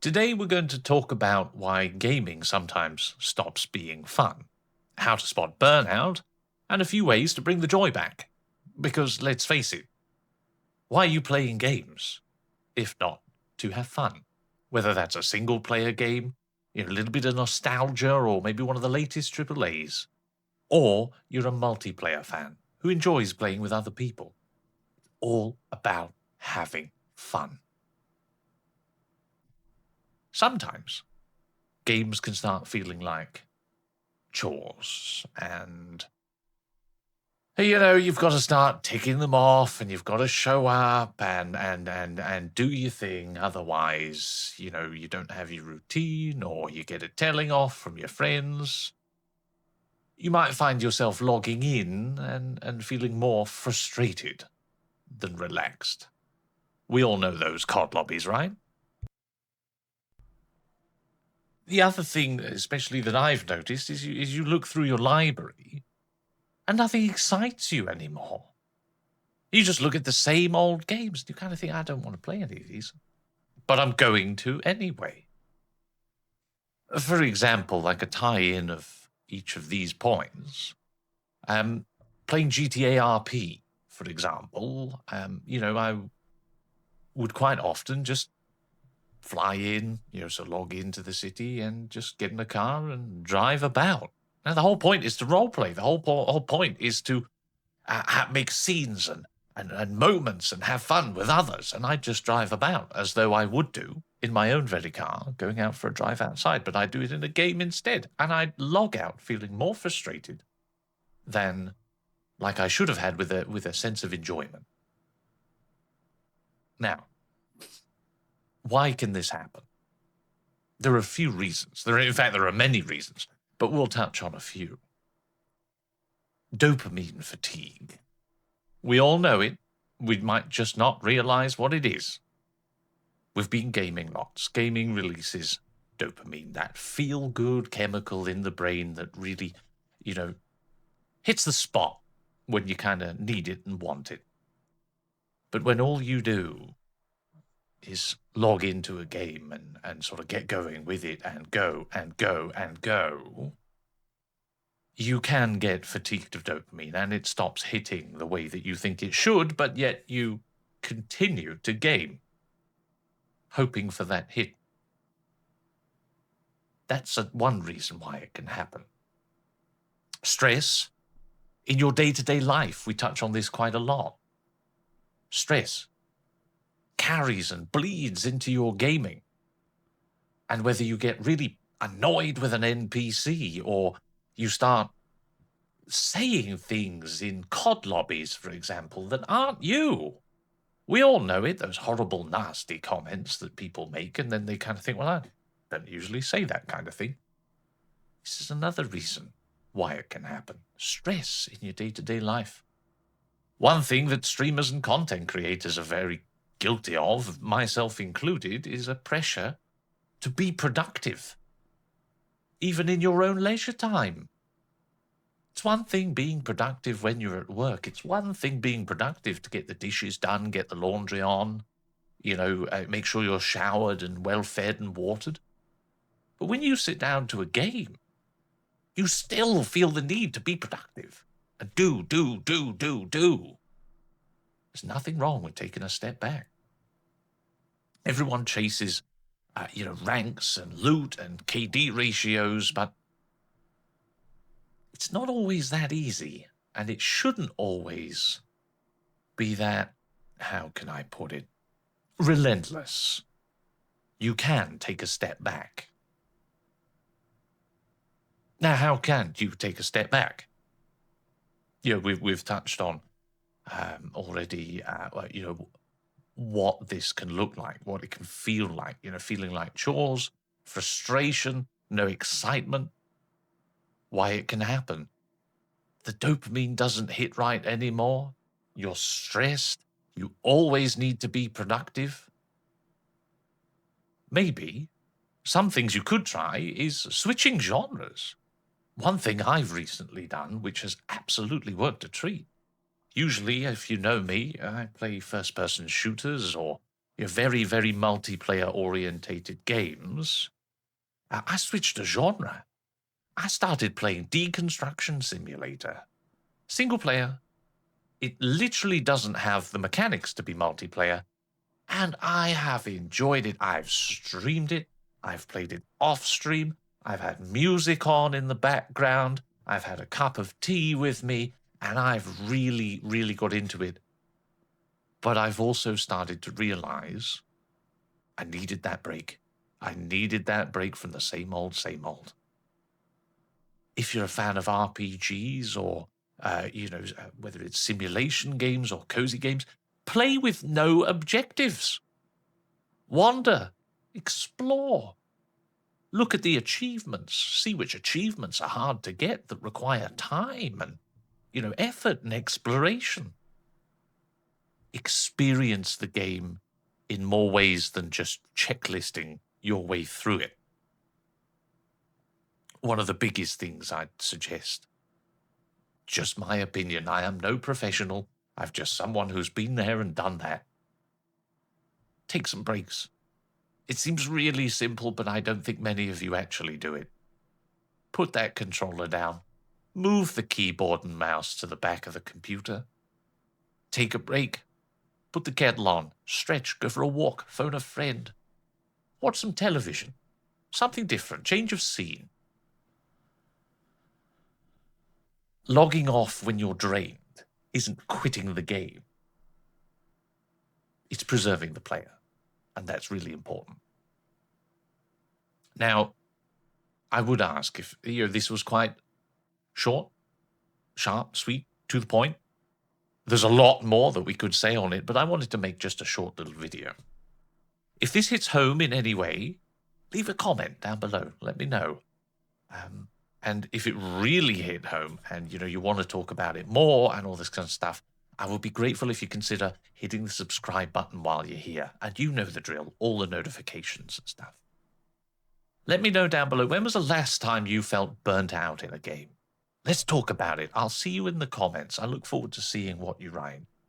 Today we're going to talk about why gaming sometimes stops being fun, how to spot burnout, and a few ways to bring the joy back. Because let's face it, why are you playing games if not to have fun? Whether that's a single player game, a little bit of nostalgia, or maybe one of the latest AAAs, or you're a multiplayer fan who enjoys playing with other people. All about having fun. Sometimes games can start feeling like chores and you've got to start ticking them off and you've got to show up and do your thing. Otherwise, you don't have your routine or you get a telling off from your friends. You might find yourself logging in and feeling more frustrated than relaxed. We all know those COD lobbies, right? The other thing, especially that I've noticed, is you look through your library and nothing excites you anymore. You just look at the same old games and you kind of think, I don't want to play any of these. But I'm going to anyway. For example, like a tie-in of each of these points, playing GTA RP, for example, I would quite often just fly in, so log into the city and just get in a car and drive about. Now, the whole point is to roleplay. The whole point is to make scenes and moments and have fun with others. And I just drive about as though I would do in my own very car, going out for a drive outside. But I do it in a game instead. And I log out feeling more frustrated than like I should have had with a sense of enjoyment. Now, why can this happen? There are a few reasons. In fact, there are many reasons, but we'll touch on a few. Dopamine fatigue. We all know it. We might just not realize what it is. We've been gaming lots. Gaming releases dopamine, that feel-good chemical in the brain that really, hits the spot when you kind of need it and want it. But when all you do is log into a game and sort of get going with it and go and go and go, you can get fatigued of dopamine and it stops hitting the way that you think it should, but yet you continue to game, hoping for that hit. That's one reason why it can happen. Stress in your day-to-day life. We touch on this quite a lot. Stress carries and bleeds into your gaming. And whether you get really annoyed with an NPC or you start saying things in COD lobbies, for example, that aren't you. We all know it, those horrible, nasty comments that people make, and then they kind of think, well, I don't usually say that kind of thing. This is another reason why it can happen. Stress in your day-to-day life. One thing that streamers and content creators are very guilty of, myself included, is a pressure to be productive, even in your own leisure time. It's one thing being productive when you're at work. It's one thing being productive to get the dishes done, get the laundry on, make sure you're showered and well-fed and watered. But when you sit down to a game, you still feel the need to be productive and do. There's nothing wrong with taking a step back. Everyone chases, ranks and loot and KD ratios, but it's not always that easy, and it shouldn't always be that, how can I put it, relentless. You can take a step back. Now, how can you take a step back? We've touched on already, what this can look like, what it can feel like, feeling like chores, frustration, no excitement, why it can happen. The dopamine doesn't hit right anymore. You're stressed. You always need to be productive. Maybe some things you could try is switching genres. One thing I've recently done, which has absolutely worked a treat. Usually, if you know me, I play first-person shooters or very, very multiplayer-orientated games, I switched a genre. I started playing Deconstruction Simulator. Single player. It literally doesn't have the mechanics to be multiplayer, and I have enjoyed it. I've streamed it. I've played it off-stream. I've had music on in the background. I've had a cup of tea with me, and I've really, really got into it. But I've also started to realize I needed that break. I needed that break from the same old, same old. If you're a fan of RPGs or, whether it's simulation games or cozy games, play with no objectives. Wander, explore. Look at the achievements. See which achievements are hard to get that require time and, effort and exploration. Experience the game in more ways than just checklisting your way through it. One of the biggest things I'd suggest, just my opinion, I am no professional, I'm just someone who's been there and done that. Take some breaks. It seems really simple, but I don't think many of you actually do it. Put that controller down. Move the keyboard and mouse to the back of the computer. Take a break. Put the kettle on. Stretch. Go for a walk. Phone a friend. Watch some television. Something different. Change of scene. Logging off when you're drained isn't quitting the game. It's preserving the player. And that's really important. Now, I would ask if this was quite short, sharp, sweet, to the point. There's a lot more that we could say on it, but I wanted to make just a short little video. If this hits home in any way, leave a comment down below. Let me know. And if it really hit home and, you want to talk about it more and all this kind of stuff, I would be grateful if you consider hitting the subscribe button while you're here. And you know the drill, all the notifications and stuff. Let me know down below, when was the last time you felt burnt out in a game? Let's talk about it. I'll see you in the comments. I look forward to seeing what you write.